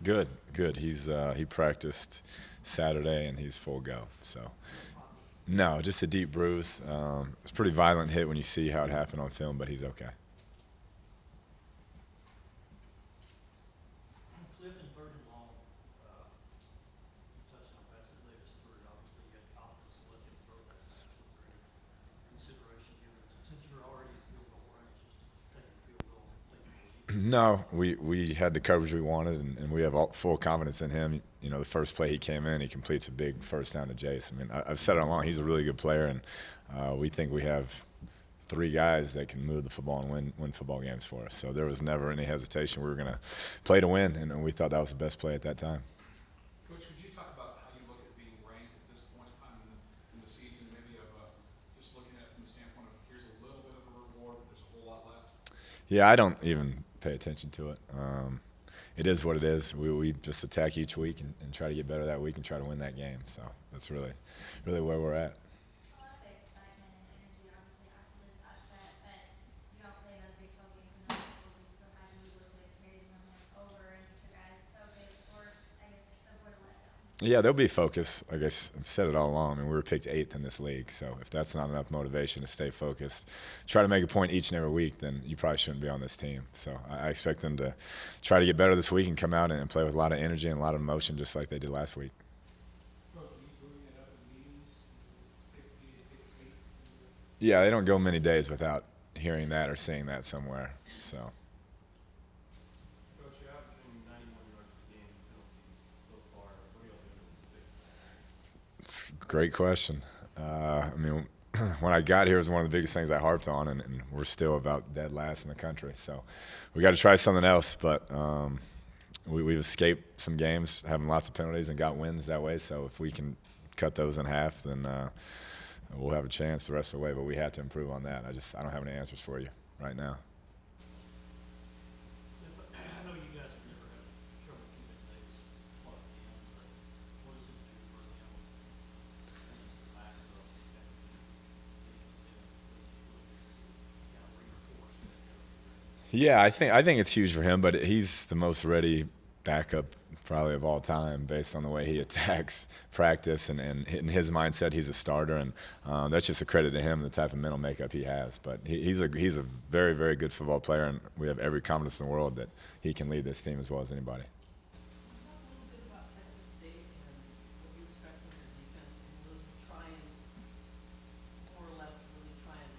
Good, good. He practiced Saturday and he's full go. So no, just a deep bruise. It's a pretty violent hit when you see how it happened on film, but he's okay. Kliff and third and long, touchdown pass that led us through. Obviously, you had confidence to let him throw that pass. Was there any consideration given since you were already in field goal range, just taking field goal, taking the lead? No, we had the coverage we wanted, and we have full confidence in him. You know, the first play he came in, he completes a big first down to Jace. I mean, I've said it all along. He's a really good player, and we think we have three guys that can move the football and win football games for us. So there was never any hesitation. We were going to play to win, and we thought that was the best play at that time. Coach, could you talk about how you look at being ranked at this point in time in the season, maybe of just looking at it from the standpoint of here's a little bit of a reward, but there's a whole lot left? Yeah, I don't even pay attention to it. It is what it is. We just attack each week and try to get better that week and try to win that game. So that's really where we're at. A lot of excitement and energy, obviously, after this upset, but you don't play another Big 12 game for another couple of weeks, so how do you look to carry the momentum over and get your guys focused or, I guess, avoid a letdown? Yeah, there'll be focus. I guess I've said it all along. I mean, we were picked 8th in this league, so if that's not enough motivation to stay focused, try to make a point each and every week, then you probably shouldn't be on this team. So I expect them to try to get better this week and come out and play with a lot of energy and a lot of emotion, just like they did last week. Coach, are you bringing it up in meetings? Pick 8? Yeah, they don't go many days without hearing that or seeing that somewhere. So. Coach, you're averaging 91 yards a game in penalties so far. What are y'all doing to fix that? It's a great question. I mean, when I got here, it was one of the biggest things I harped on, and we're still about dead last in the country. So we got to try something else. But we've escaped some games having lots of penalties and got wins that way. So if we can cut those in half, then we'll have a chance the rest of the way. But we have to improve on that. I don't have any answers for you right now. I know you guys have never had trouble keeping Davis plugged in, but what does it do for them? Just the lack of kind of reinforce that kind of. Yeah, I think it's huge for him, but he's the most ready backup probably of all time based on the way he attacks practice and in his mindset he's a starter, and that's just a credit to him, the type of mental makeup he has. But he's a very, very good football player, and we have every confidence in the world that he can lead this team as well as anybody. Talk a little bit about Texas State and what you expect from their defense, and will you try and more or less really try and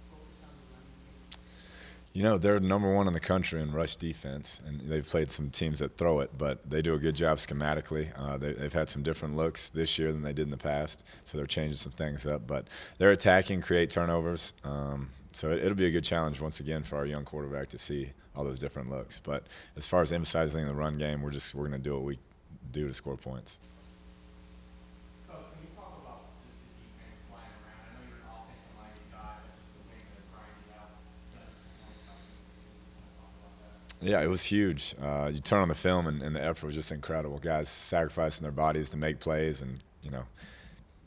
focus on the run game? You know, they're number one in the country in rush defense, and they've played some teams that throw it, but they do a good job schematically. They've had some different looks this year than they did in the past, so they're changing some things up. But they're attacking, create turnovers, so it'll be a good challenge once again for our young quarterback to see all those different looks. But as far as emphasizing the run game, we're going to do what we do to score points. Coach, can you talk about just the defense flying around? I know you're an offensive-minded guy, but just the way they're grinding out. Talk about that. Yeah, it was huge. You turn on the film, and the effort was just incredible. Guys sacrificing their bodies to make plays and,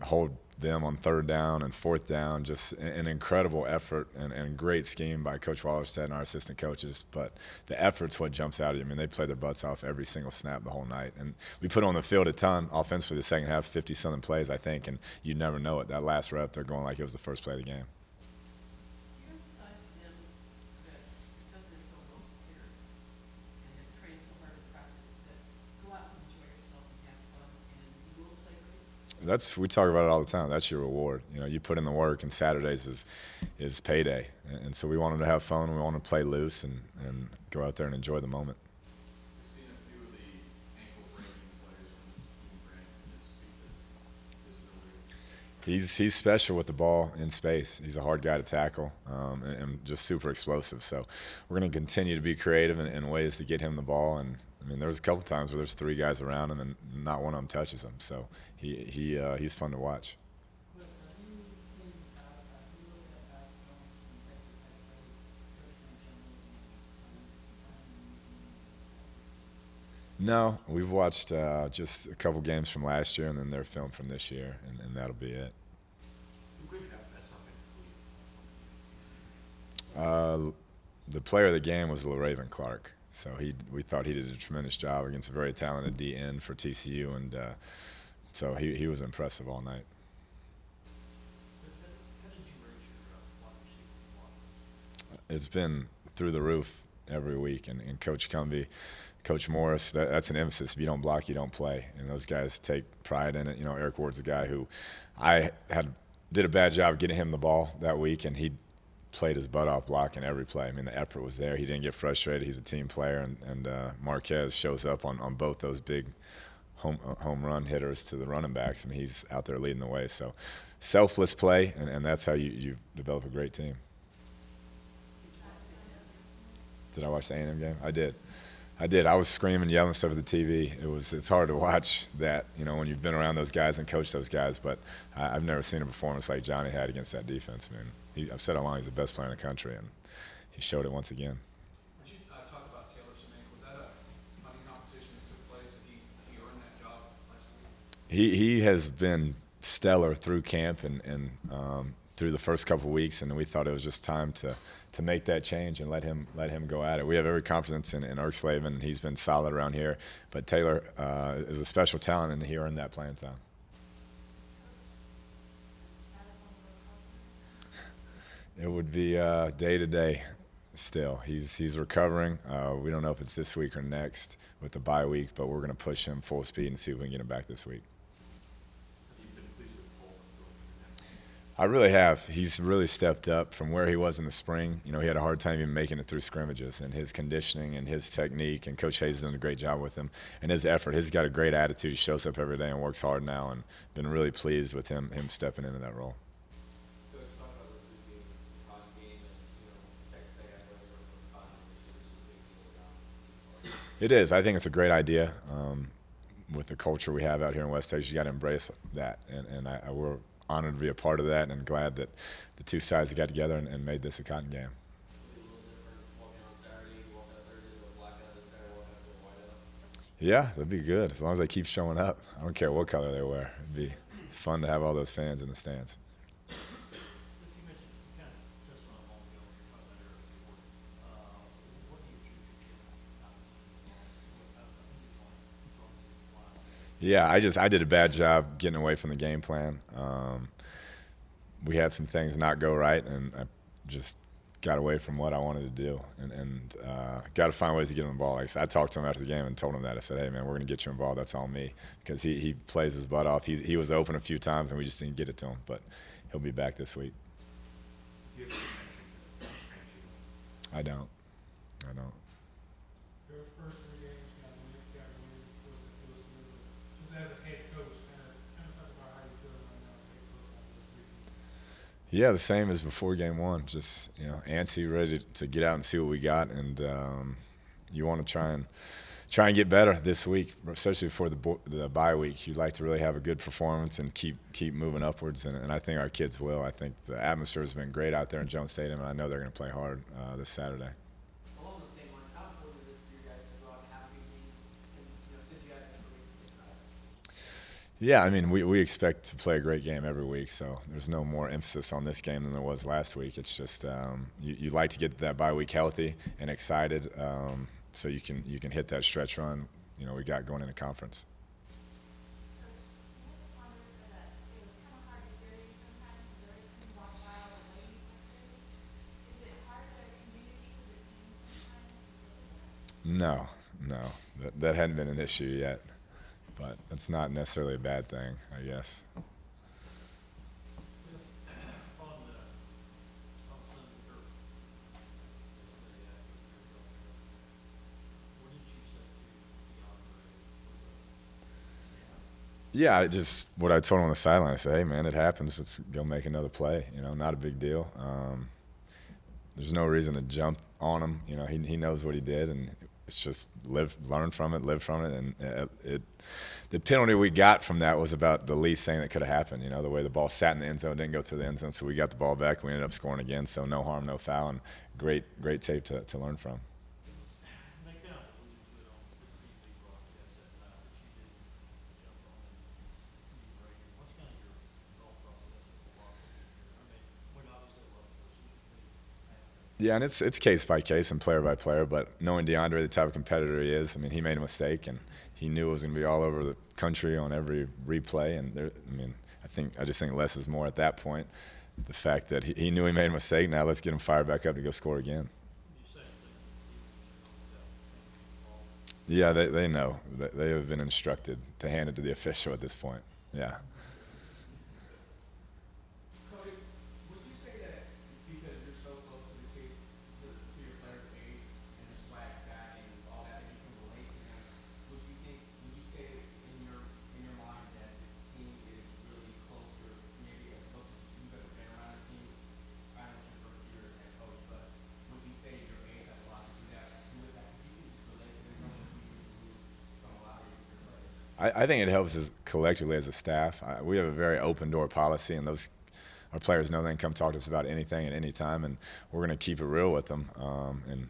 hold them on third down and fourth down. Just an incredible effort and great scheme by Coach Wallerstedt and our assistant coaches. But the effort's what jumps out at you. I mean, they played their butts off every single snap the whole night. And we put on the field a ton offensively the second half, 50-something plays, I think, and you'd never know it. That last rep, they're going like it was the first play of the game. Do you emphasize to them that because they're so well prepared and have trained so hard in practice, that go out and enjoy yourself and have fun, and you will play great? We talk about it all the time. That's your reward. You put in the work, and Saturdays is payday. And so we want them to have fun. We want them to play loose and go out there and enjoy the moment. We've seen a few of the ankle-breaking plays from Team Grant. Can you speak to his ability? He's special with the ball in space. He's a hard guy to tackle, and just super explosive. So we're going to continue to be creative in ways to get him the ball. And I mean, there was a couple times where there's three guys around him and not one of them touches him. So he's fun to watch. But have you seen, have you looked at past films from Texas Tech players, Coach Manziel? No, we've watched just a couple games from last year and then their film from this year, and that'll be it. Who could you have best offensively? The player of the game was LaRaven Clark. So we thought he did a tremendous job against a very talented D end for TCU, and so he was impressive all night. How did you rate your wide receiver block? It's been through the roof every week, and Coach Cumbie, Coach Morris, that's an emphasis. If you don't block, you don't play, and those guys take pride in it. You know, Eric Ward's a guy who I did a bad job getting him the ball that week, and he played his butt off blocking every play. I mean, the effort was there. He didn't get frustrated. He's a team player, and Marquez shows up on both those big home run hitters to the running backs. I mean, he's out there leading the way. So selfless play, and that's how you develop a great team. Did I watch the A&M game? I did. I was screaming, yelling stuff at the TV. It's hard to watch that, you know, when you've been around those guys and coached those guys. But I've never seen a performance like Johnny had against that defense. I mean, I've said all along he's the best player in the country, and he showed it once again. Would you talk about Taylor Semaine? Was that a money competition that took place, and he earned that job last week? He has been stellar through camp and through the first couple of weeks, and we thought it was just time to make that change and let him go at it. We have every confidence in Erkslavin. He's been solid around here, but Taylor is a special talent, and he earned that playing time. It would be day to day. Still, he's recovering. We don't know if it's this week or next with the bye week, but we're going to push him full speed and see if we can get him back this week. I really have. He's really stepped up from where he was in the spring. You know, he had a hard time even making it through scrimmages, and his conditioning and his technique, and Coach Hayes has done a great job with him, and his effort. He's got a great attitude. He shows up every day and works hard now, and been really pleased with him stepping into that role. Coach, talk about this being a cotton game, and Texas Tech athletics are cotton initiatives is a big deal around. It is. I think it's a great idea. With the culture we have out here in West Texas, you got to embrace that, and we're honored to be a part of that, and glad that the two sides got together and made this a cotton game. It'll be a little different walking on Saturday, walk out Thursday, with a blackout this Saturday, walk out to a whiteout. Yeah, that'd be good as long as they keep showing up. I don't care what color they wear. It's fun to have all those fans in the stands. If you mentioned, you kind of touched on it a moment ago when you were talking about Eric Ward. What do you attribute him not Yeah, I did a bad job getting away from the game plan. We had some things not go right, and I just got away from what I wanted to do, and got to find ways to get him the ball. Like I talked to him after the game and told him that. I said, hey, man, we're going to get you involved. That's all me, because he plays his butt off. He was open a few times, and we just didn't get it to him, but he'll be back this week. Do you have any metric that I don't. Those first 3 games, just as a head coach, kind of talk about how you feel right now as head coach after those 3 games. Yeah, the same as before game one. Just, antsy, ready to get out and see what we got, and you want to try and get better this week, especially before the bye week. You'd like to really have a good performance and keep moving upwards, and I think our kids will. I think the atmosphere has been great out there in Jones Stadium, and I know they're going to play hard this Saturday. Along those same lines, how important is it for you guys to go out and have a big game, and, since you guys have a week to think about it? Yeah, I mean, we expect to play a great game every week, so there's no more emphasis on this game than there was last week. It's just you like to get that bye week healthy and excited, so you can hit that stretch run we got going into conference. Coach, you have the Congress said that it was kind of hard to hear you sometimes because there was kind of walk by all the ladies upstairs. Is it hard to communicate with the team sometimes because of that? No, that hadn't been an issue yet, but that's not necessarily a bad thing, I guess. on Sunday, or what did you say to the operator? Yeah, just what I told him on the sideline. I said, hey, man, it happens. Let's go make another play. Not a big deal. There's no reason to jump on him. He knows what he did, and it's just learn from it, live from it. And the penalty we got from that was about the least thing that could have happened. The way the ball sat in the end zone, didn't go through the end zone, so we got the ball back, and we ended up scoring again. So no harm, no foul, and great tape to learn from. They kind of alluded to it on the TV broadcast that night that you didn't jump on and be breaking. What's kind of your thought process and philosophy here? I mean, we obviously love the person. Yeah, and it's case by case and player by player. But knowing DeAndre, the type of competitor he is, I mean, he made a mistake, and he knew it was going to be all over the country on every replay. And I just think less is more at that point. The fact that he knew he made a mistake. Now let's get him fired back up to go score again. You say that the Yeah, they know. They have been instructed to hand it to the official at this point. Yeah. Cody, would you say that because you're so close to the kid, to your player's age and the swag guy and all that you can relate to them, would you say that in your mind that this team is really closer, maybe as close as you've ever been around a team? I know it's your first year as head coach, but would you say your age has a lot to do with that? Because you can just relate to them more than you do from a lot of your players. I think it helps us collectively as a staff. We have a very open door policy, and our players know they can come talk to us about anything at any time, and we're going to keep it real with them. And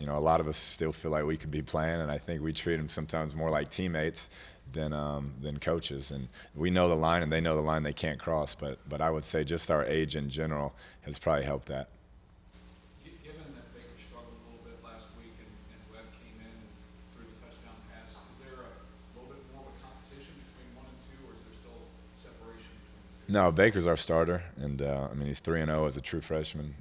a lot of us still feel like we could be playing, and I think we treat them sometimes more like teammates than coaches. And we know the line, and they know the line they can't cross. But I would say just our age in general has probably helped that. Given that Baker struggled a little bit last week and Webb came in and threw the touchdown pass, is there a little bit more of a competition between 1 and 2, or is there still separation between the two? No, Baker's our starter, and he's 3-0 as a true freshman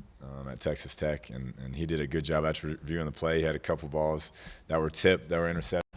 at Texas Tech, and he did a good job after reviewing the play. He had a couple balls that were tipped, that were intercepted.